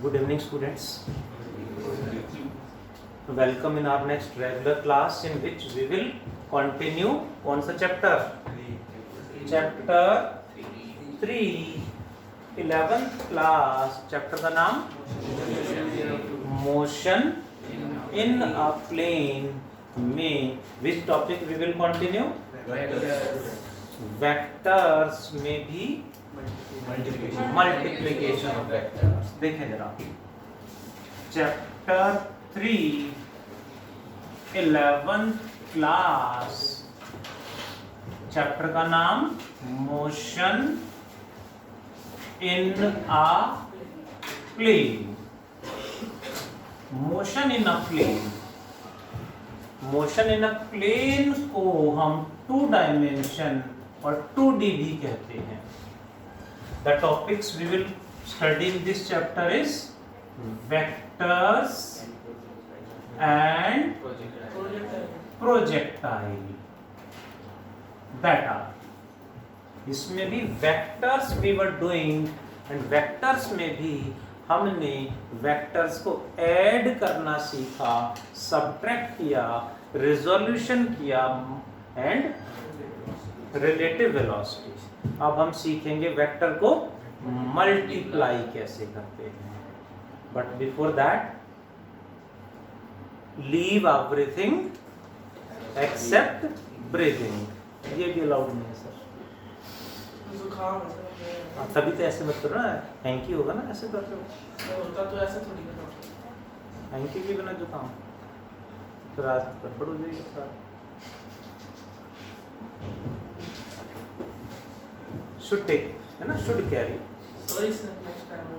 Good evening, students. Welcome in our next regular class in which we will continue on the chapter 3 11th class. Chapter का नाम motion in a plane में which topic we will continue? Vectors में भी multiplication of vectors. देखें जरा chapter 3 11th class. Chapter का नाम motion in a plane. Motion in a plane. Motion in a plane को हम 2 डायमेंशन और 2D भी कहते हैं. The topics we will study in this chapter is vectors and projectile. That are. इसमें भी vectors we were doing and vectors में भी हमने vectors को add करना सीखा, subtract किया, resolution किया and relative velocity. अब हम सीखेंगे वेक्टर को मल्टीप्लाई कैसे करते हैं. But before that leave everything except breathing. ये भी अलाउड नहीं है सर. तभी तो ऐसे मत करो ना. हैंकी होगा ना ऐसे करते हो. तो ऐसे थोड़ी करना. हैंकी के बिना जुकाम तो रात गड़बड़ हो जाएगी सर. Should take, है ना, should carry. Sorry sir, next time.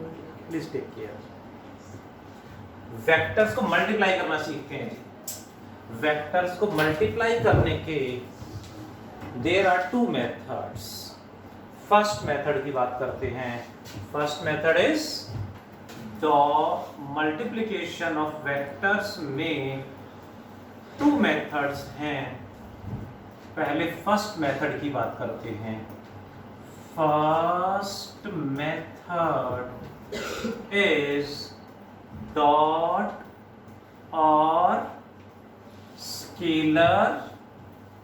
Please take care. Vectors को मल्टीप्लाई करना सीखते हैं. वेक्टर्स को मल्टीप्लाई करने के there are 2 methods. First method की बात करते हैं. First method is the multiplication of vectors में 2 मेथड्स हैं. पहले फर्स्ट मेथड की बात करते हैं. First method is dot or scalar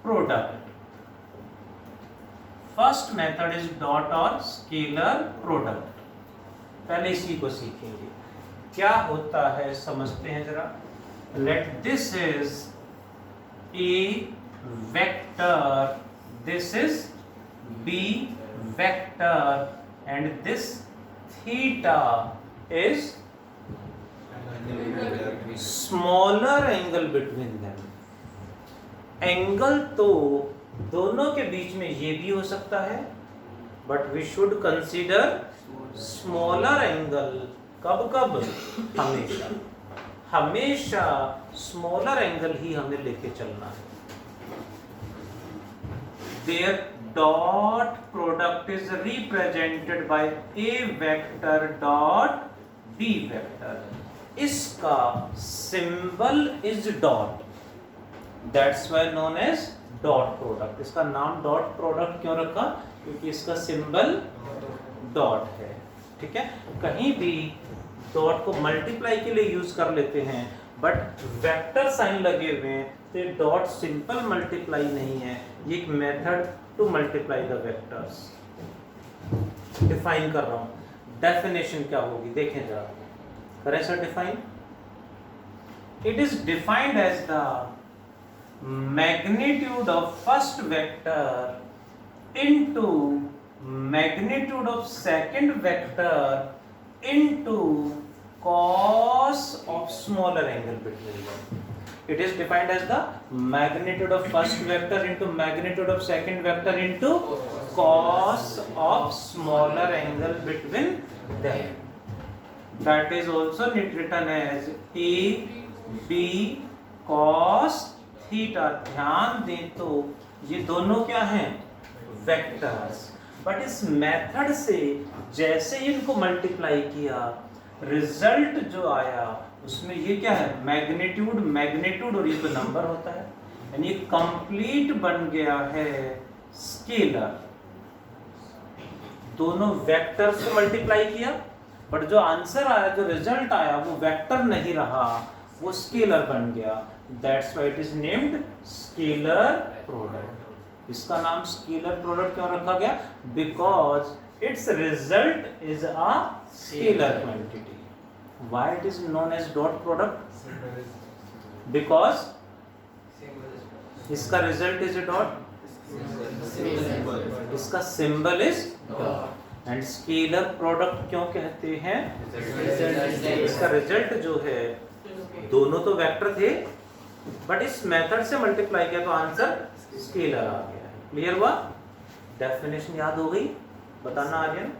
product. First method is dot or scalar product. पहले इसी को सीखेंगे. क्या होता है समझते हैं जरा. Let this is a vector, this is B vector and this theta is smaller angle between them. Angle तो दोनों के बीच में ये भी हो सकता है but we should consider smaller angle. कब कब? हमेशा. हमेशा स्मॉलर एंगल ही हमें लेके चलना है. Their dot product is represented by a vector dot b vector. इसका symbol is dot. That's why known as dot product. इसका नाम dot product क्यों रखा? क्योंकि इसका symbol dot है. ठीक है. कहीं भी dot को multiply के लिए use कर लेते हैं बट वेक्टर साइन लगे हुए हैं तो डॉट सिंपल मल्टीप्लाई नहीं है. ये एक method to multiply the vectors. Define कर रहा हूं. डेफिनेशन क्या होगी देखें जरा. करें sir define. It is defined as the magnitude of first vector into magnitude of second vector into cos of smaller angle between them. It is defined as the magnitude of first vector into magnitude of second vector into cos of smaller angle between them. That is also written as a b cos theta. ध्यान दें तो ये दोनों क्या हैं? Vectors. But इस method से जैसे इनको मल्टीप्लाई किया रिजल्ट जो आया उसमें ये क्या है? मैग्नीट्यूड. मैग्नीट्यूड और ये तो नंबर होता है यानी कंप्लीट बन गया है स्केलर. दोनों वेक्टर्स को मल्टीप्लाई किया बट जो आंसर आया, जो रिजल्ट आया, वो वेक्टर नहीं रहा, वो स्केलर बन गया। That's why it is named scalar product. इसका नाम स्केलर प्रोडक्ट क्यों रखा गया? Because its result is a scalar quantity. Why it is known as dot product? Because इसका रिजल्ट इज अ डॉट, इसका symbol is dot. And scalar product क्यों कहते हैं? इसका रिजल्ट जो है, दोनों तो वेक्टर थे बट इस मेथड से मल्टीप्लाई किया तो आंसर स्केलर आ गया है। क्लियर हुआ? डेफिनेशन याद हो गई? बताना Aryan.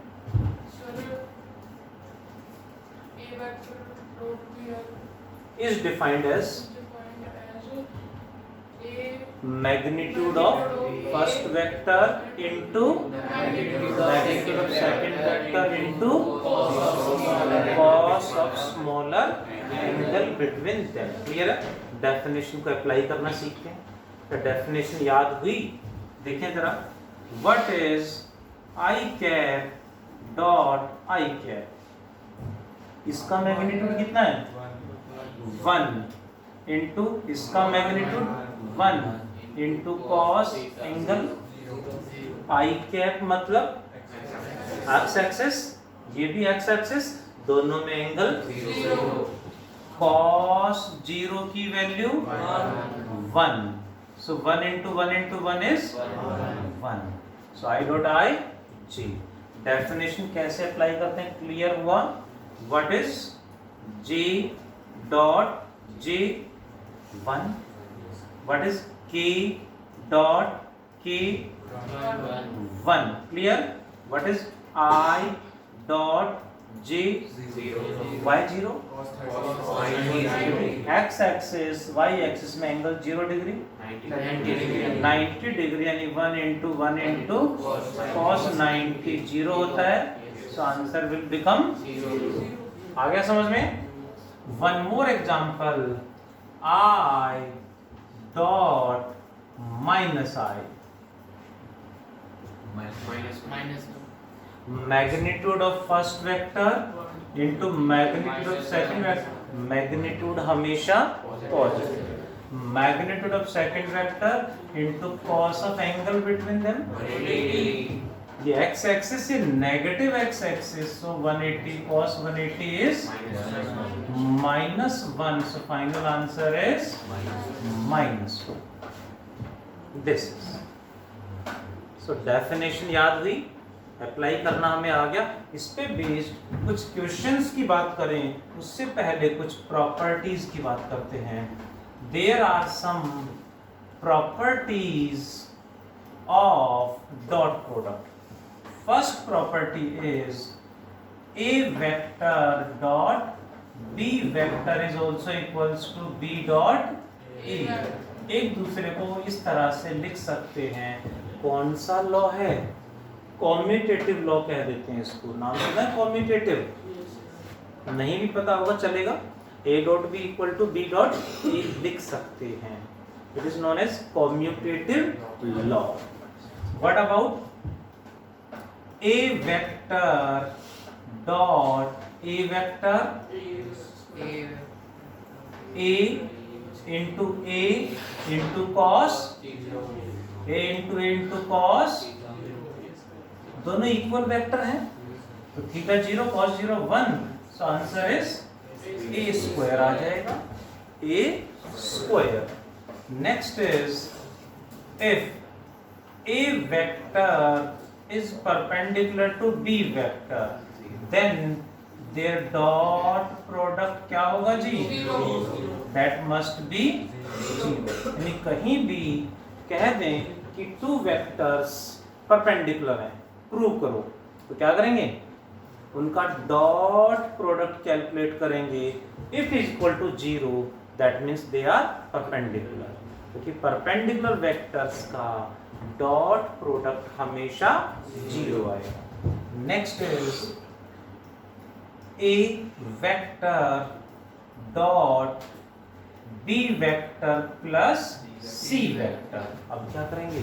Is defined as magnitude of first vector into magnitude of second vector into cos of smaller angle between them। Clear है? डेफिनेशन को अप्लाई करना सीखते हैं। तो डेफिनेशन याद हुई? देखें जरा, what is I cap dot I cap? इसका मैग्नीट्यूड कितना है? 1 इंटू इसका मैग्नीट्यूड 1 इंटू कॉस एंगल आई कैप, मतलब एक्स एक्सिस, ये भी एक्स एक्सिस, दोनों में एंगल 0। कॉस 0 की value 1, so 1 into 1 into 1 is 1। So i dot i जी। डेफिनेशन कैसे अप्लाई करते हैं? क्लियर हुआ? What is j dot j 1? What is k dot k 1? Clear? What is I dot j 0? Why 0? X axis, y axis में angle 0 degree, 90 degree, यानी 1 into cos 90 0 होता है। So answer will become 0। आ गया समझ में? One more example, I dot minus I, magnitude of first vector into magnitude of second vector। magnitude हमेशा positive, magnitude of second vector into cos of angle between them, ये x axis is negative x axis, so 180 cos 180 is -1, so final answer is -2। this is, so definition याद हुई? Apply करना हमें आ गया। इस पे based कुछ क्वेश्चंस की बात करें उससे पहले कुछ प्रॉपर्टीज की बात करते हैं। There are some properties of dot product. First property is a vector dot b vector is also equals to b dot e। एक दूसरे को इस तरह से लिख सकते हैं। कौन सा लॉ है? कॉम्यूटेटिव लॉ कह देते हैं इसको। नाम सुना है कॉम्यूटेटिव? नहीं भी पता होगा चलेगा। a dot b equal to b dot e लिख सकते हैं। It is known as commutative law. What about a vector dot a vector a into cos a into cos, दोनों इक्वल वेक्टर हैं तो theta 0 cos 0 1, so answer is a square आ जाएगा, a square. Next is if a vector is perpendicular to b vector then their dot product क्या होगा जी? That must be 0। यानी कहीं भी कह दें कि टू वेक्टर्स परपेंडिकुलर हैं, प्रूव करो, तो क्या करेंगे? उनका डॉट प्रोडक्ट कैलकुलेट करेंगे। If is equal to 0 that means they are perpendicular, क्योंकि परपेंडिकुलर वेक्टर्स का डॉट प्रोडक्ट हमेशा 0 आएगा। Next is a vector dot b vector plus c vector. अब क्या करेंगे?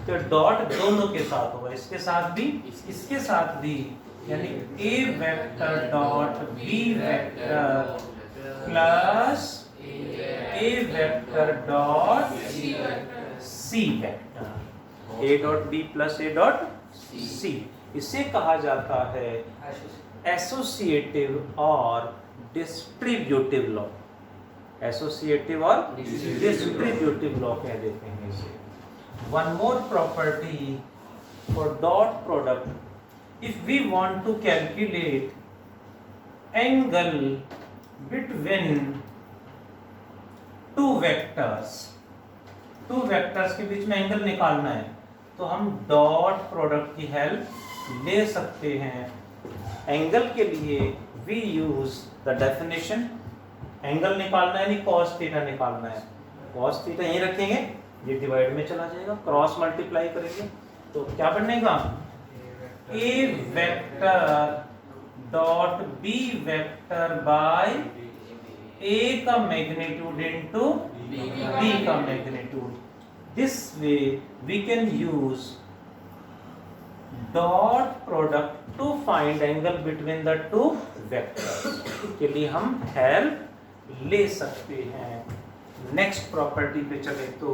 तो डॉट दोनों के साथ होगा, इसके साथ भी इसके साथ भी, यानी A vector dot B vector plus A vector dot C vector, A dot B plus A dot C. इसे कहा जाता है एसोसिएटिव और डिस्ट्रीब्यूटिव लॉ। एसोसिएटिव और डिस्ट्रीब्यूटिव लॉ कह देते हैं इसे। One more property for dot product, if we want to calculate angle between two vectors के बीच में एंगल निकालना है तो हम डॉट प्रोडक्ट की हेल्प ले सकते हैं। एंगल के लिए we use the definition, angle निकालना है यानी cos थीटा निकालना है। cos थीटा यहीं रखेंगे, ये डिवाइड में चला जाएगा, क्रॉस मल्टीप्लाई करेंगे तो क्या बनेगा, A vector dot B vector by A का मैग्नीट्यूड इनटू बी का magnitude. This way we can use dot product to find angle between the two vectors के लिए हम हेल्प ले सकते हैं। नेक्स्ट प्रॉपर्टी पे चले तो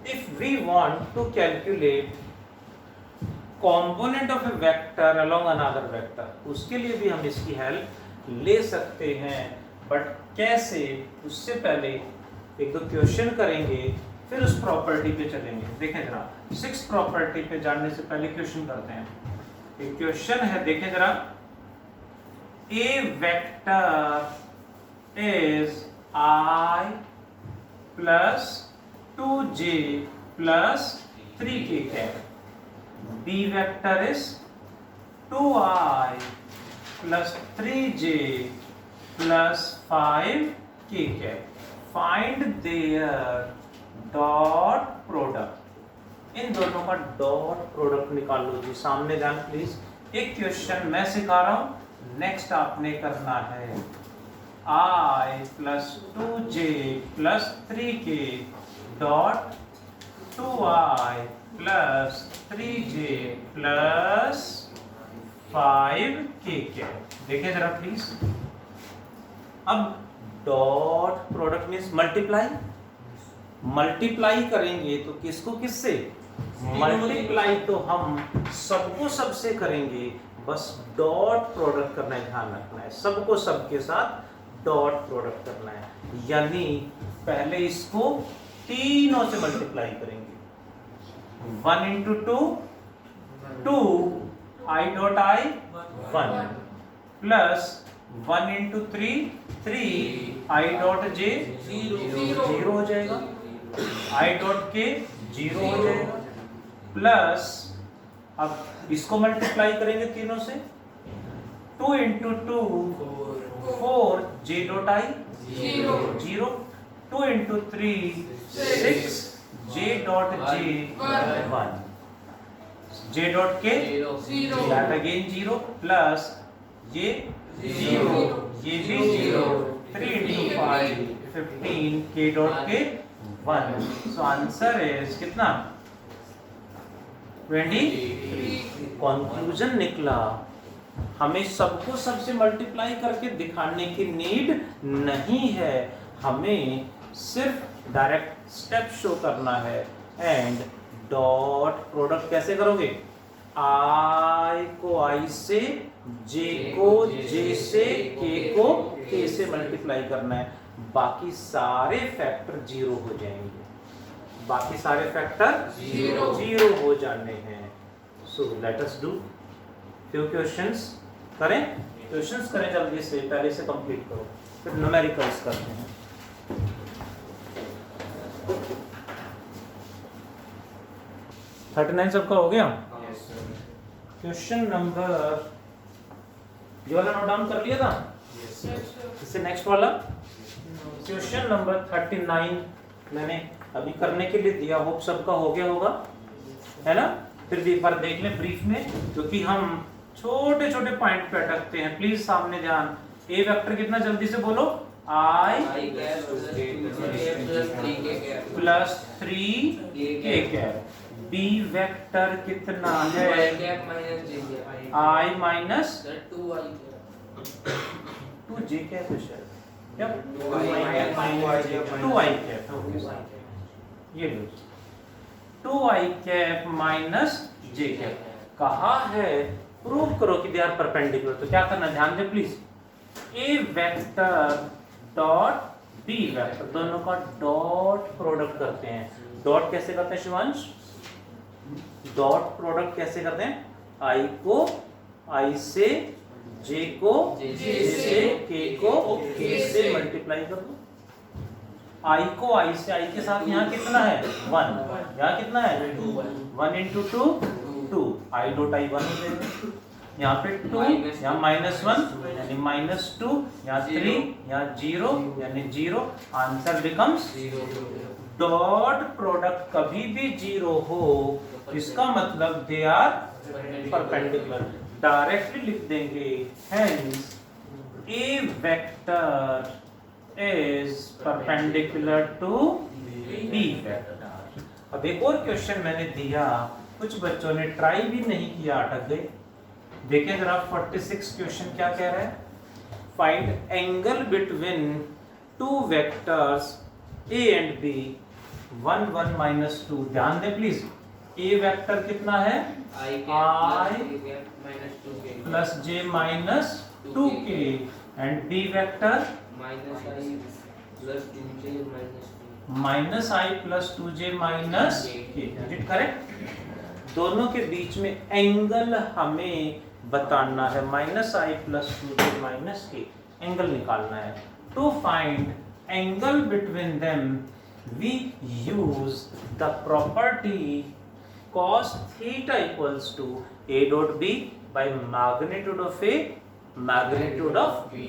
if we want to calculate component of a vector along another vector, उसके लिए भी हम इसकी हेल्प ले सकते हैं। बट कैसे, उससे पहले एक दो क्वेश्चन करेंगे फिर उस प्रॉपर्टी पे चलेंगे। देखें जरा, 6 प्रॉपर्टी पे जाने से पहले क्वेश्चन करते हैं। एक क्वेश्चन है, देखें जरा, A vector is I plus 2j plus 3k cap, B vector is 2i plus 3j plus 5k cap. Find their dot product. इन दोनों का डॉट प्रोडक्ट निकाल लो जी। सामने ध्यान प्लीज। एक क्वेश्चन मैं सिखा रहा हूं, नेक्स्ट आपने करना है। i plus 2j plus 3k dot 2i plus 3j plus 5k cap. देखिए जरा प्लीज। अब dot product means multiply, multiply करेंगे तो किसको किससे, मल्टीप्लाई तो हम सबको सबसे करेंगे, बस डॉट प्रोडक्ट करना है, ध्यान रखना है, सबको सबके साथ डॉट प्रोडक्ट करना है। यानी पहले इसको तीनों से मल्टीप्लाई करेंगे। 1 into 2 2 I dot I 1 plus 1 into 3 3 I dot J 0 हो जाएगा, I dot K 0 हो जाएगा, प्लस अब इसको मल्टीप्लाई करेंगे तीनों से, 2 into 2 4 J dot I 0 2 into 3 6 J dot J 1 J dot K 0 that again 0 plus ये 0 ये भी 0 3 into 5 15 K dot K 1 so answer is कितना 23। कंक्लूजन निकला, हमें सबको सबसे मल्टीप्लाई करके दिखाने की नीड नहीं है, हमें सिर्फ डायरेक्ट स्टेप शो करना है। एंड डॉट प्रोडक्ट कैसे करोगे, आई को आई से, जे को जे से, के को के से मल्टीप्लाई करना है, बाकी सारे फैक्टर 0 हो जाएंगे, बाकी सारे फैक्टर 0 हो जाने हैं। So let us do few questions. करें क्वेश्चंस करें जल्दी से, पहले से कंप्लीट करो फिर न्यूमेरिकल्स करते हैं। yes, 39 सबका हो गया। क्वेश्चन नंबर, ये वाला नोट डाउन कर लिया था, इससे नेक्स्ट वाला क्वेश्चन नंबर 39 मैंने अभी करने के लिए दिया, होप सबका हो गया होगा, है ना। फिर भी एक बार देख लें ब्रीफ में, क्योंकि हम छोटे छोटे पॉइंट पे अटकते हैं। प्लीज सामने ध्यान। ए वेक्टर कितना, जल्दी से बोलो, आई प्लस 3 के कैप, बी वेक्टर कितना है? y cap minus j cap I minus 2y cap 2j cap है शायद, क्या? 2y 2i कैप, ये लो 2i cap minus j cap. कहा है प्रूव करो कि दे आर परपेंडिकुलर। तो क्या करना, ध्यान दे please. A vector dot B vector, दोनों का डॉट प्रोडक्ट करते हैं। डॉट कैसे करते हैं शिवांश? डॉट प्रोडक्ट कैसे करते हैं? आई को आई से, जे को J जे से, के को के से मल्टीप्लाई कर दो। आई को आई से, आई के साथ यहाँ कितना है? 1। यहाँ कितना है? 1 इंटू 2 2, आई डॉट आई 1 हो जाएगा। यहाँ पे 2, यहाँ -1 यानी -2, यहाँ 3, यहाँ 0 यानी 0। आंसर बिकम्स डॉट प्रोडक्ट कभी भी 0 हो, इसका मतलब दे आर परपेंडिकुलर। डायरेक्टली लिख देंगे, hence a vector is perpendicular to b vector. अब एक और क्वेश्चन मैंने दिया, कुछ बच्चों ने ट्राई भी नहीं किया, अटक गए। देखिए जरा 46 क्वेश्चन क्या कह रहा है? Find angle between two vectors a and b 1 1 -2। ध्यान दे प्लीज, a वेक्टर कितना है? I I minus 2k plus j minus 2k and b vector minus I plus 2j minus 2 minus i plus 2j minus k। Is it correct? दोनों के बीच में angle हमें बताना है, minus i plus 2j minus k angle निकालना है। To find angle between them we use the property cos theta equals to a dot b by magnitude of a magnitude of b।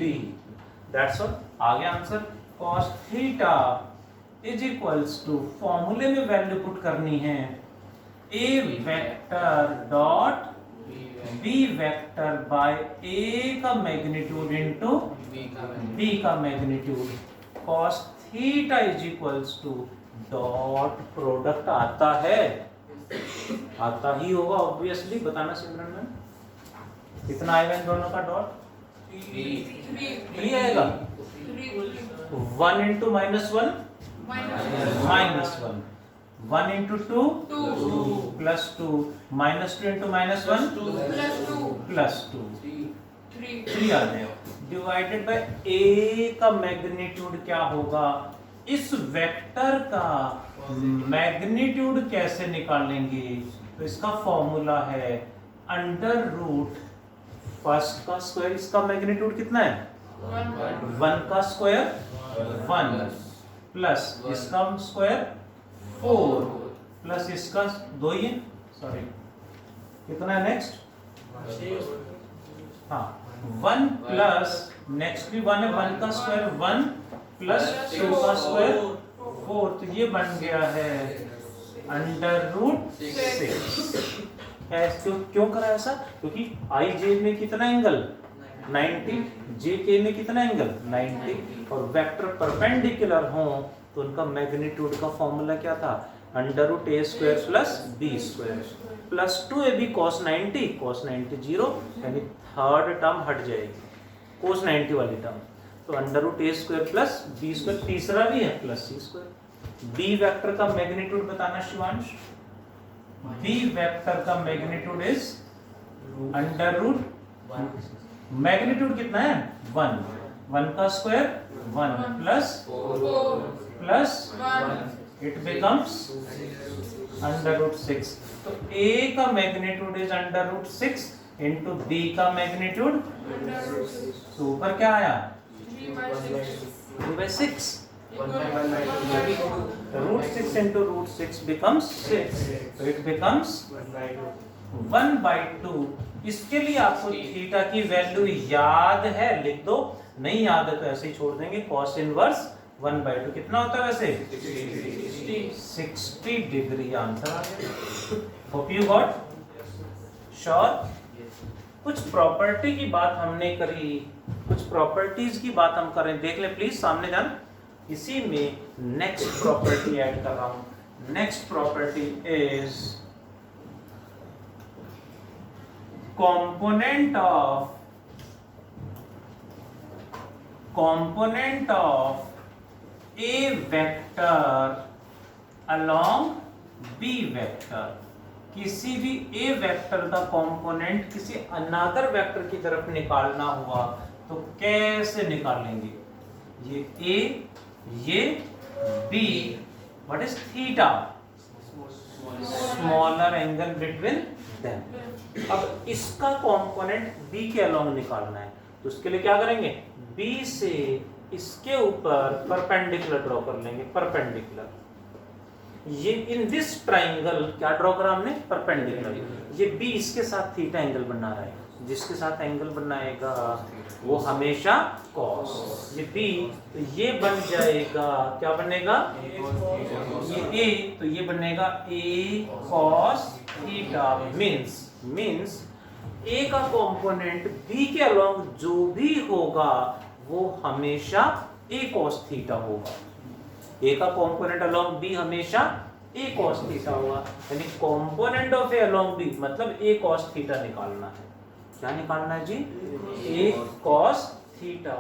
That's all। आगे answer cos theta is equals to, फॉर्मूले में value put करनी है, a vector dot b vector by a का magnitude into b का magnitude. cos theta is equals to dot product आता है, आता ही होगा ऑब्वियसली। बताना सिमरन मैम, कितना आएगा इन दोनों का डॉट? 3 आएगा। 1 into -1 -1, 1 into 2 plus 2, -2 into -1 plus 2, 3 आ जाएगा। डिवाइडेड बाय a का मैग्नीट्यूड क्या होगा? इस वेक्टर का मैग्नीट्यूड कैसे निकालेंगे? तो इसका फॉर्मूला है अंडर रूट फर्स्ट का स्क्वायर, इसका मैग्नीट्यूड कितना है? 1 का स्क्वायर 1 प्लस इसका स्क्वायर 4 प्लस इसका 2 ही है, सॉरी कितना है नेक्स्ट? हाँ 1 प्लस नेक्स्ट भी 1 है, 1 का स्क्वायर 1 प्लस 2 का स्क्वायर 4, तो ये बन गया है अंडर रूट 6। क्यों करा ऐसा? क्योंकि आई जे में कितना एंगल? 90, जे के में कितना एंगल? 90, और वेक्टर परपेंडिकुलर हो तो उनका मैग्नीट्यूड का फॉर्मूला क्या था? Under root a square plus b square plus 2ab cos 90, cos 90 0, यानी थर्ड टर्म हट जाएगी, cos 90 वाली टर्म। तो under root a square plus b square, तीसरा भी है plus c square. b vector का मैग्नीट्यूड बताना शिवांश। b वेक्टर का magnitude is under root, magnitude कितना है? 1, 1 का square 1 plus 1, it becomes under root 6। तो a का magnitude is under root 6 into b का मैग्नीट्यूड, तो ऊपर क्या आया? 3/6। Root 6 into root 6 becomes 6, so it becomes 1/2। इसके लिए आपको थीटा की वैल्यू याद है, लिख दो, नहीं याद है तो ऐसे ही छोड़ देंगे। cos इनवर्स 1/2 कितना होता है वैसे? 60 डिग्री। आंसर आ गया। Hope you got. श्योर। कुछ प्रॉपर्टी की बात हमने करी, कुछ प्रॉपर्टीज की बात हम करें, देख ले प्लीज, सामने जान। इसी में नेक्स्ट प्रॉपर्टी ऐड कर रहा हूं। Next property is component of a vector along b vector, किसी भी a वेक्टर का कंपोनेंट किसी अनदर वेक्टर की तरफ निकालना हुआ तो कैसे निकालेंगे? ये a, ये b, what is theta? Smaller angle between them. अब इसका कंपोनेंट b के अलोंग निकालना है, तो उसके लिए क्या करेंगे? b से इसके ऊपर परपेंडिकुलर ड्रॉ कर लेंगे, परपेंडिकुलर। ये इन दिस ट्राइंगल क्या ड्रॉ करा हमने? परपेंडिकुलर। ये b इसके साथ थीटा एंगल बना रहा है, जिसके साथ एंगल बनाएगा वो हमेशा cos। ये b तो ये बन जाएगा, क्या बनेगा? ये a तो ये बनेगा a cos theta. Means a का कंपोनेंट b के अलोंग जो भी होगा वो हमेशा a cos थीटा होगा। a का कंपोनेंट अलोंग b हमेशा a cos थीटा होगा, यानी component of a along b मतलब a cos थीटा निकालना है। क्या निकालना है जी? a cos theta.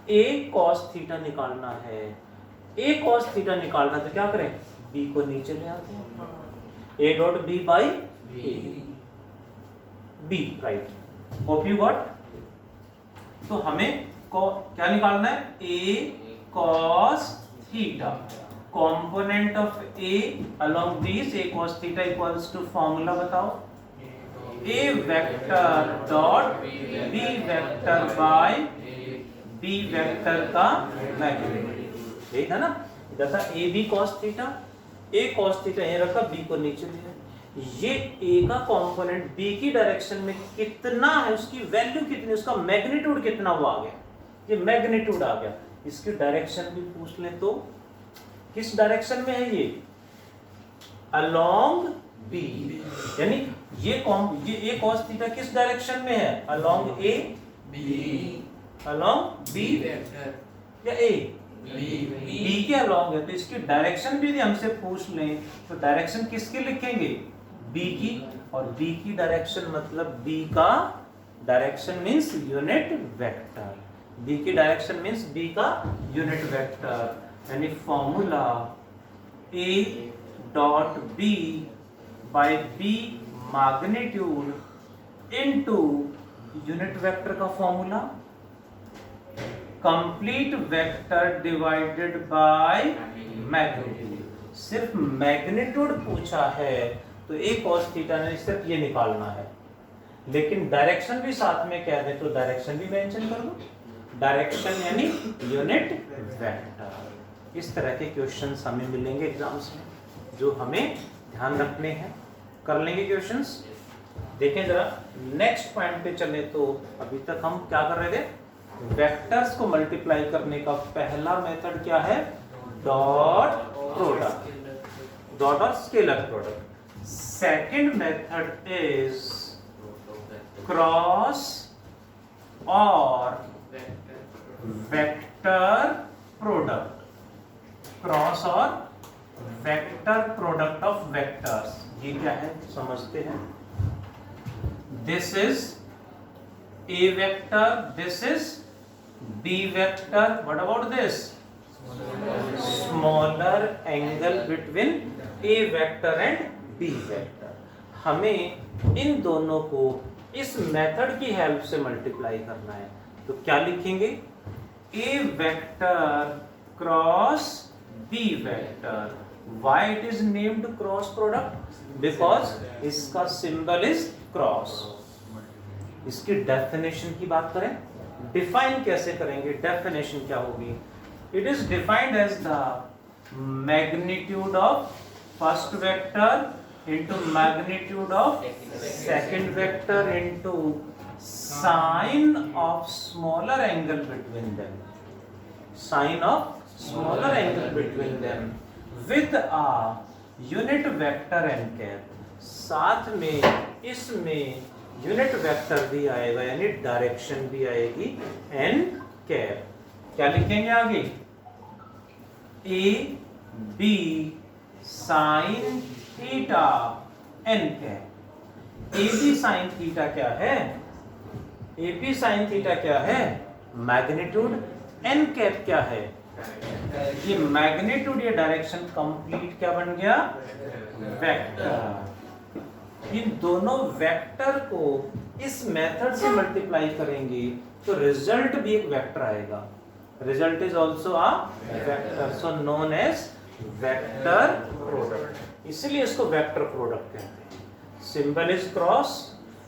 a cos theta निकालना है। a cos थीटा निकालना तो क्या करें? b को नीचे ले आते हैं, a dot b by b, right. Hope you got. तो हमें क्या निकालना है? a cos theta, component of a along these a cos theta equals to formula बताओ, a vector dot b vector by b vector का magnitude. ठीक है ना? इधर था a b cos theta, a cos theta यहीं रखा, b को नीचे लिया। ये a का कंपोनेंट b की डायरेक्शन में कितना है, उसकी वैल्यू कितनी, उसका मैग्नीट्यूड कितना वो आ गया, ये मैग्नीट्यूड आ गया। इसकी डायरेक्शन भी पूछ लें तो किस डायरेक्शन में है ये? अलोंग b, यानी ये a cos थीटा किस डायरेक्शन में है? अलोंग a, अलोंग b या a? b के अलोंग है, तो इसकी डायरेक्शन भी हमसे पूछ लें तो डायरेक्शन किसकी लिखेंगे? b की। और b की डायरेक्शन मतलब b का direction means unit vector, b की डायरेक्शन मींस b का यूनिट वेक्टर, यानी formula a dot b by b magnitude into unit vector का formula complete vector divided by magnitude. सिर्फ मैग्नीट्यूड पूछा है तो a cos थीटा ने सिर्फ ये निकालना है, लेकिन डायरेक्शन भी साथ में कह दे तो डायरेक्शन भी मेंशन कर दो, डायरेक्शन यानी यूनिट वेक्टर। इस तरह के क्वेश्चंस हमें मिलेंगे एग्जाम्स में जो हमें ध्यान रखने हैं। कर लेंगे क्वेश्चंस। देखें जरा नेक्स्ट पॉइंट पे चले तो अभी तक हम क्या कर रहे थे? वेक्टर्स को मल्टीप्लाई करने का पहला मेथड क्या है? डॉट प्रोडक्ट, डॉट और scalar product. Second method is cross और वेक्टर प्रोडक्ट, क्रॉस और वेक्टर प्रोडक्ट ऑफ वेक्टर्स। ये क्या है समझते हैं। This is a vector, this is b vector, what about this? Smaller angle between a vector and b vector। हमें इन दोनों को इस मेथड की हेल्प से मल्टीप्लाई करना है, तो क्या लिखेंगे? a vector cross b vector। why it is named cross product? because इसका सिंबल इज क्रॉस। इसकी डेफिनेशन की बात करें, डिफाइन कैसे करेंगे? डेफिनेशन क्या होगी? It is defined as the magnitude of first vector into magnitude of second vector into sine of smaller angle between them, sine of smaller angle between them with a unit vector n cap. साथ में इसमें unit vector भी आएगा, यानी direction भी आएगी N cap. क्या लिखेंगे आगे? A b sine theta n cap. A b sine theta क्या है? ए बी साइन थीटा क्या है? मैग्नीट्यूड। एन कैप क्या है? ये मैग्नीट्यूड, ये डायरेक्शन कंप्लीट क्या बन गया? वेक्टर। इन दोनों वेक्टर को इस मेथड से मल्टीप्लाई करेंगे तो रिजल्ट भी एक वेक्टर आएगा। Result is also a vector, so known as vector product. इसलिए इसको वेक्टर प्रोडक्ट कहते हैं। Symbol is cross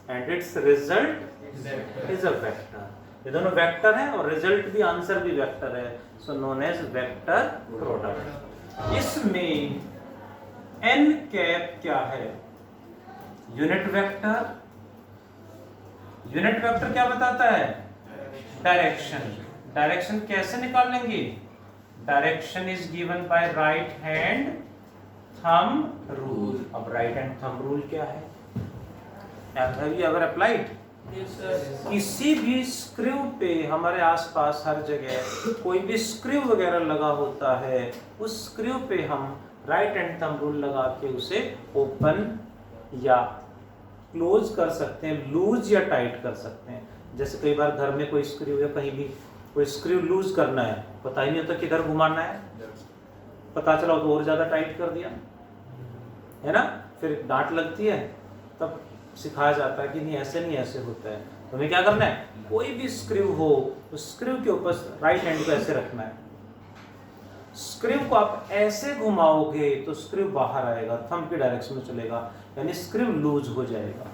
and its result is a vector. ये दोनों वेक्टर हैं और रिजल्ट भी, आंसर भी वेक्टर है, so known as vector product. इसमें एन कैप क्या है? Unit vector. यूनिट वेक्टर क्या बताता है? डायरेक्शन। डायरेक्शन कैसे निकाल लेंगे? Direction is given by right hand thumb rule. अब राइट हैंड थंब रूल क्या है? Have you ever applied? किसी भी स्क्रू पे हमारे आसपास हर जगह कोई भी स्क्रू वगैरह लगा होता है, उस स्क्रू पे हम राइट हैंड थंब रूल लगा के उसे ओपन या क्लोज कर सकते हैं, लूज या टाइट कर सकते हैं। जैसे कई बार घर में कोई स्क्रू या कहीं भी कोई स्क्रू लूज करना है, पता ही नहीं होता किधर घुमाना है, पता चला तो और ज्यादा टाइट कर दिया, है ना, फिर डांट लगती है। तब सिखाया जाता है कि नहीं ऐसे नहीं, ऐसे होता है। तो हमें क्या करना है? कोई भी स्क्रू हो तो स्क्रू के ऊपर राइट हैंड को ऐसे रखना है। स्क्रू को आप ऐसे घुमाओगे तो स्क्रू बाहर आएगा, थंब की डायरेक्शन में चलेगा, यानी स्क्रू लूज हो जाएगा।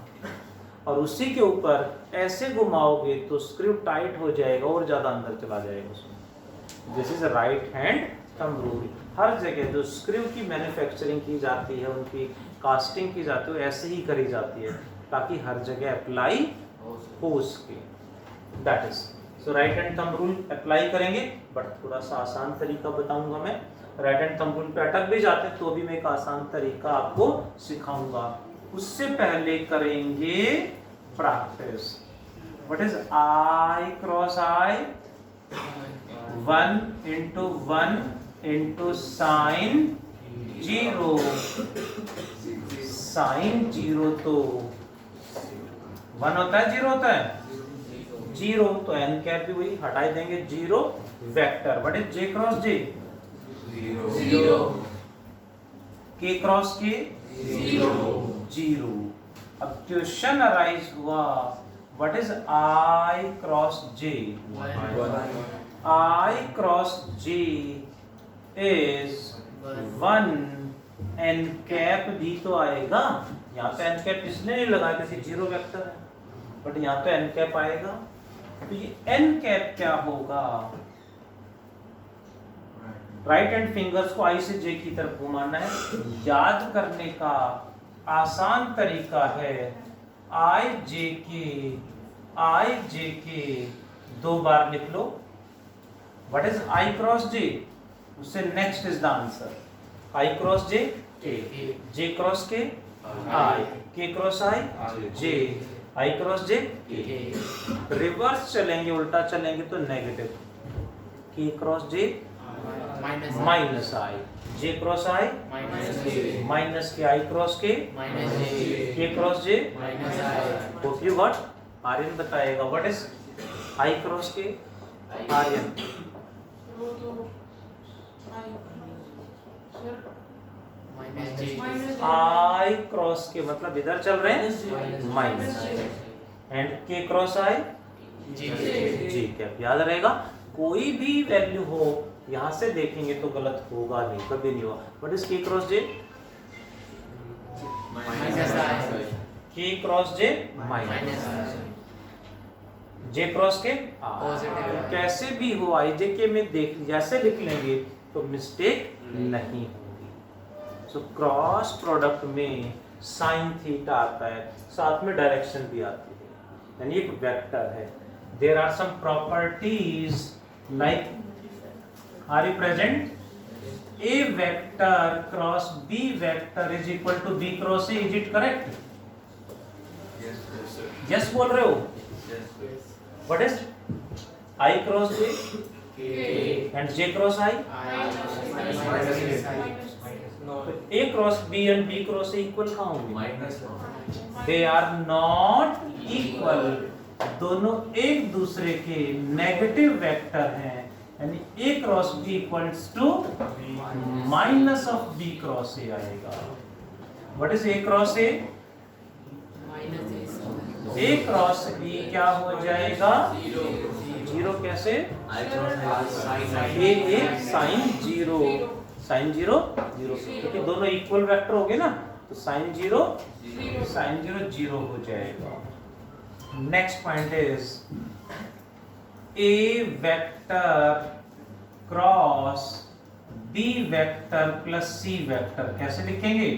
और उसी के ऊपर ऐसे घुमाओगे तो स्क्रू टाइट हो जाएगा और ज्यादा अंदर चला जाएगा उसमें। This is right hand thumb rule. हर जगह जो स्क्रू की मैन्युफैक्चरिंग की जाती है, उनकी कास्टिंग की जाती है, ऐसे ही करी जाती है ताकि हर जगह अप्लाई हो उसके। That is so right hand thumb rule apply करेंगे, बट थोड़ा सा आसान तरीका बताऊंगा मैं। राइट हैंड थंब रूल पे अटक भी जाते तो भी मैं एक आसान तरीका आपको सिखाऊंगा। उससे पहले करेंगे practice. What is I cross i? 1 into 1 into sin 0। Sine 0 तो 1 होता है, 0 होता है? 0 तो एन कैप भी वही हटा देंगे, 0 vector. What is J cross J? 0। K cross K? 0। अब क्वेश्चन अराइज हुआ, what is I cross J? 1। I cross J is 1। N cap भी तो आएगा। यहाँ पे एन कैप इसलिए नहीं लगा क्योंकि 0 वेक्टर है, बट यहाँ पे एन कैप आएगा। तो ये एन कैप क्या होगा? राइट हैंड फिंगर्स को आई से जे की तरफ घुमाना है। याद करने का आसान तरीका है, आई जे के 2 बार लिख लो। What is I cross J? उससे next is the answer. I cross J K, J cross के आई, के क्रॉस आई जे, आई क्रॉस जे के। रिवर्स चलेंगे, उल्टा चलेंगे तो negative. K cross J minus I, J cross I minus K, I cross K cross J hope you what Aryan बताएगा। What is I cross के? आर्यन आई cross के मतलब इधर चल रहे हैं माइनस, एंड के क्रॉस आई जी कैप। याद रहेगा, कोई भी वैल्यू हो यहाँ से देखेंगे तो गलत होगा नहीं, कभी नहीं होगा। व्हाट इज के क्रॉस जे? के क्रॉस जे माइनस, जे क्रॉस के कैसे भी हो आई जे के में देख जैसे लिख लेंगे तो मिस्टेक नहीं होगी। सो क्रॉस प्रोडक्ट में साइन थीटा आता है, साथ में डायरेक्शन भी आती है, यानी एक वेक्टर है। There are some properties like, are you present? A vector cross b vector is equal to b cross a. Is it correct? Yes बोल रहे हो? What is I cross j and j cross i? Not. A cross B and B cross A equal कहाँ होंगे? Minus. They are not equal, दोनों एक दूसरे के negative vector हैं, यानी A cross B equals to minus of B cross A आएगा। What is A cross A? A cross B क्या हो जाएगा? जीरो कैसे? A एक sine zero, sine zero zero, क्योंकि दोनों इक्वल वेक्टर हो गए ना, तो साइन जीरो जीरो हो जाएगा। Next point is A vector cross B vector plus C vector कैसे लिखेंगे?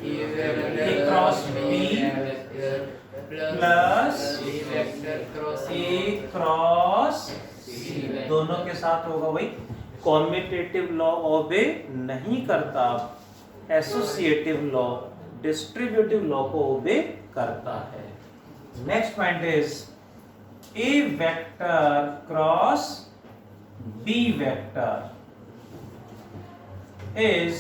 A cross B plus A cross C, दोनों के साथ होगा वही। कॉम्यूटेटिव लॉ ओबे नहीं करता, एसोसिएटिव लॉ डिस्ट्रीब्यूटिव लॉ को ओबे करता है। Next point is A vector cross B vector is,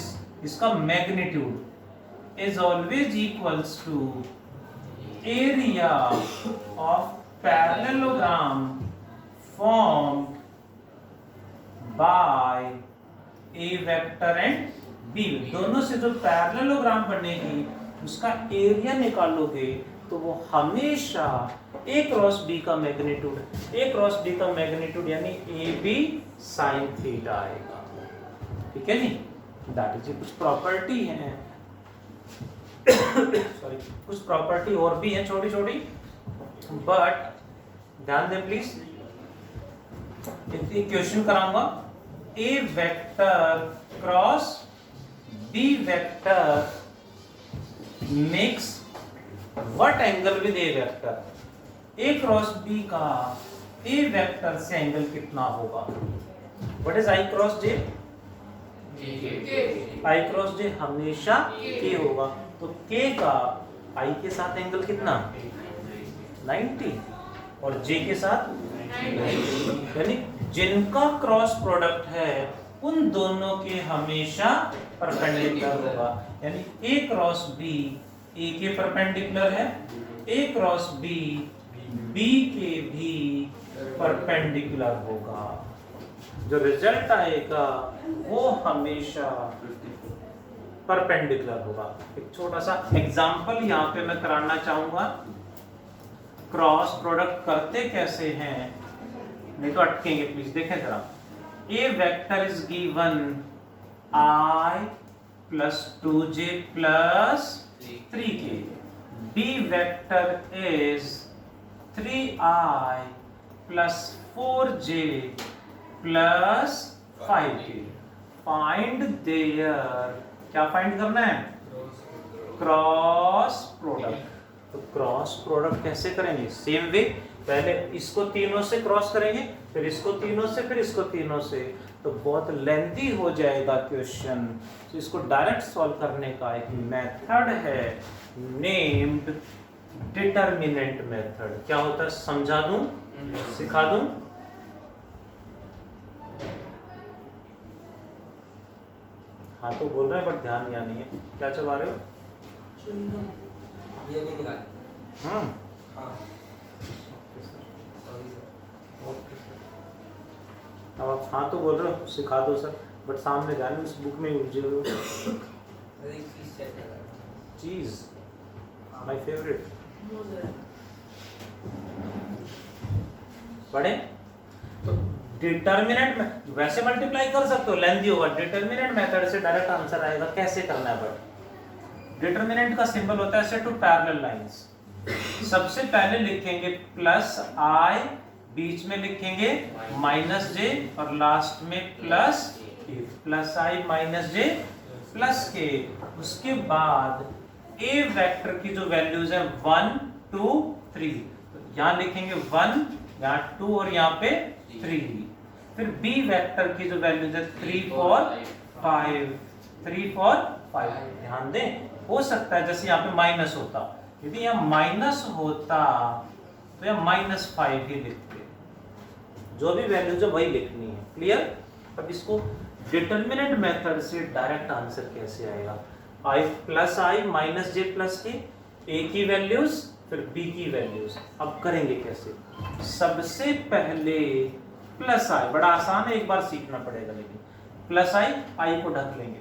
इसका magnitude is always equals to area of parallelogram formed by A vector and B। दोनों से जो पैरेललोग्राम बनेगी उसका एरिया निकालोगे तो वो हमेशा A क्रॉस B का मैग्नीट्यूड, A क्रॉस B का मैग्नीट्यूड यानी AB sin थीटा आएगा। ठीक है जी, दैट इज कुछ प्रॉपर्टी है सॉरी, कुछ प्रॉपर्टी और भी है छोटी छोटी, बट ध्यान दें प्लीज। एक क्वेश्चन कराऊंगा, A vector cross B vector makes what angle with A vector? A cross B का A वेक्टर से एंगल कितना होगा? What is I cross J? I cross J हमेशा K होगा, तो K का I के साथ एंगल कितना? 90, और J के साथ यानी जिनका क्रॉस प्रोडक्ट है उन दोनों के हमेशा परपेंडिकुलर होगा, यानी A क्रॉस B A के परपेंडिकुलर है, A क्रॉस B B के भी परपेंडिकुलर होगा। जो रिजल्ट आएगा वो हमेशा परपेंडिकुलर होगा। एक छोटा सा एग्जांपल यहाँ पे मैं कराना चाहूंगा, क्रॉस प्रोडक्ट करते कैसे हैं, नहीं तो अटकेंगे प्लीज। देखें जरा, A vector is given I plus 2J plus 3K, B vector is 3I plus 4J plus 5K। Find there, क्या फाइंड करना है? Cross product. तो क्रॉस प्रोडक्ट कैसे करेंगे? सेम वे, पहले इसको तीनों से क्रॉस करेंगे, फिर इसको तीनों से, फिर इसको तीनों से, तो बहुत लेंथी हो जाएगा क्वेश्चन। तो इसको डायरेक्ट सॉल्व करने का एक मेथड है नेम्ड डिटरमिनेंट मेथड। क्या होता है समझा दूं, सिखा दूं? हाँ तो बोल रहे हैं बट ध्यान दिया नहीं है, क्या चबा रहे हो? ये नहीं निकाल। हाँ हाँ। अब आप हाँ तो बोल रहे हो, सिखा दो सर, बट सामने ध्यान, उस बुक में उलझे हुए हो। चीज माय फेवरेट। पढ़े तो डिटरमिनेंट में वैसे मल्टीप्लाई कर सकते हो, लेंथी होगा। डिटरमिनेंट मेथड से डायरेक्ट आंसर आएगा, कैसे करना है? बट डिटरमिनेंट का सिंबल होता है सेट टू पैरेलल लाइंस। सबसे पहले लिखेंगे प्लस I, बीच में लिखेंगे माइनस J और लास्ट में plus K। Plus I minus J plus K। उसके बाद A वेक्टर की जो वैल्यूज है 1 2 3, तो यहाँ लिखेंगे 1, यहाँ 2 और यहाँ पे 3। फिर B वेक्टर की जो वैल्यूज है 3 4 5, 3 4 5। ध्यान दें, हो सकता है जैसे यहाँ पे माइनस होता, यदि यहाँ माइनस होता तो यहाँ -5 ही लिखते। जो भी वैल्यूज है वही लिखनी है। क्लियर? अब इसको डिटर्मिनेंट मेथड से डायरेक्ट आंसर कैसे आएगा? i plus I minus J plus के, a की वैल्यूज फिर b की वैल्यूज। अब करेंगे कैसे? सबसे पहले प्लस आई, बड़ा आसान है, एक बार सीखना पड़ेगा, लेकिन प्लस आई को ढक लेंगे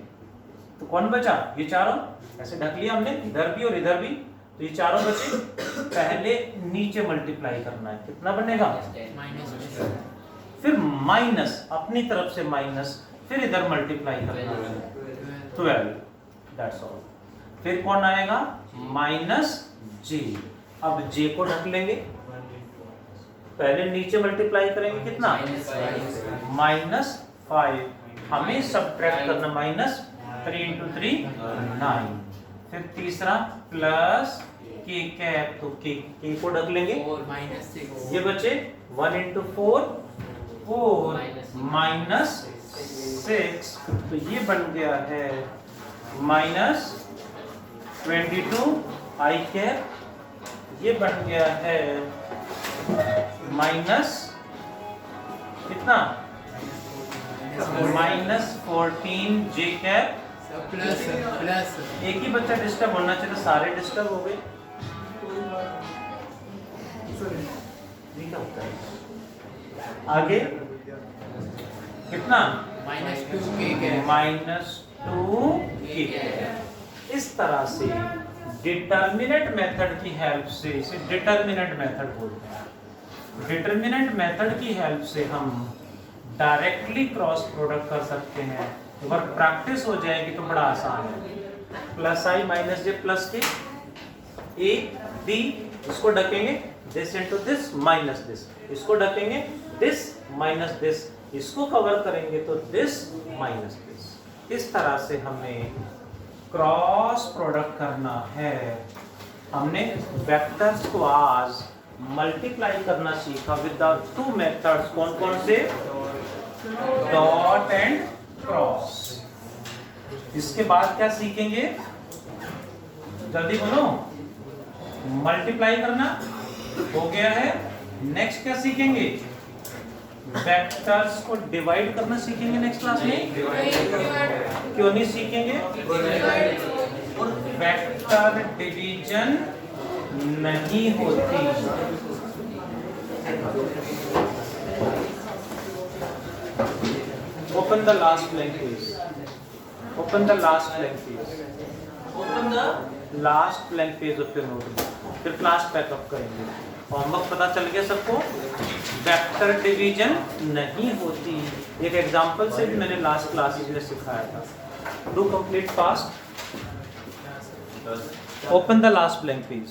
तो कौन बचा? ये चारों ऐसे ढक लिया हमने, इधर भी और इधर भी, तो ये चारों बचे। पहले नीचे मल्टीप्लाई करना है, कितना बनेगा? फिर माइनस, अपनी तरफ से माइनस, फिर इधर मल्टीप्लाई करना है 12, दैट्स ऑल। फिर कौन आएगा? माइनस जे। अब जे को ढक लेंगे, पहले नीचे मल्टीप्लाई करेंगे, कितना? -5। हमें सब्ट्रैक्ट करना, -3 × 3 9। फिर तीसरा प्लस के कैप, तो के को ढक लेंगे, ये बचे 1 × 4 4 -6, तो ये बन गया है -22 आई कैप, ये बन गया है माइनस कितना? -14 जे कैप प्लस एक ही बच्चा डिस्टर्ब होना चाहिए, सारे डिस्टर्ब हो गए। ये क्या होता है? आगे कितना? -2 के। इस तरह से डिटर्मिनेंट मेथड की हेल्प से, इसे डिटर्मिनेंट मेथड बोलते हैं। डिटर्मिनेंट मेथड की हेल्प से हम डायरेक्टली क्रॉस प्रोडक्ट कर सकते हैं। अगर प्रैक्टिस हो जाएगी तो बड़ा आसान है। Plus I minus J plus K, A B, इसको ढकेंगे this into this minus this, इसको ढकेंगे दिस माइनस दिस, इसको कवर करेंगे तो दिस माइनस दिस। इस तरह से हमें क्रॉस प्रोडक्ट करना है। हमने वेक्टर्स को आज मल्टीप्लाई करना सीखा विद द 2 मेथड्स। कौन कौन से? Dot and cross. इसके बाद क्या सीखेंगे? जल्दी बोलो। मल्टीप्लाई करना हो गया है। नेक्स्ट क्या सीखेंगे? वेक्टर्स को डिवाइड करना सीखेंगे नेक्स्ट क्लास में। क्यों नहीं सीखेंगे? वेक्टर डिवीजन नहीं होती। Open the last blank page. Open the last blank page. Open the last blank page of your notebook. फिर क्लास पैकअप करेंगे। होमवर्क पता चल गया सबको? वेक्टर डिवीजन नहीं होती। एक एग्जांपल से भी मैंने लास्ट क्लासेस में सिखाया था। Do complete fast. Open the last blank page.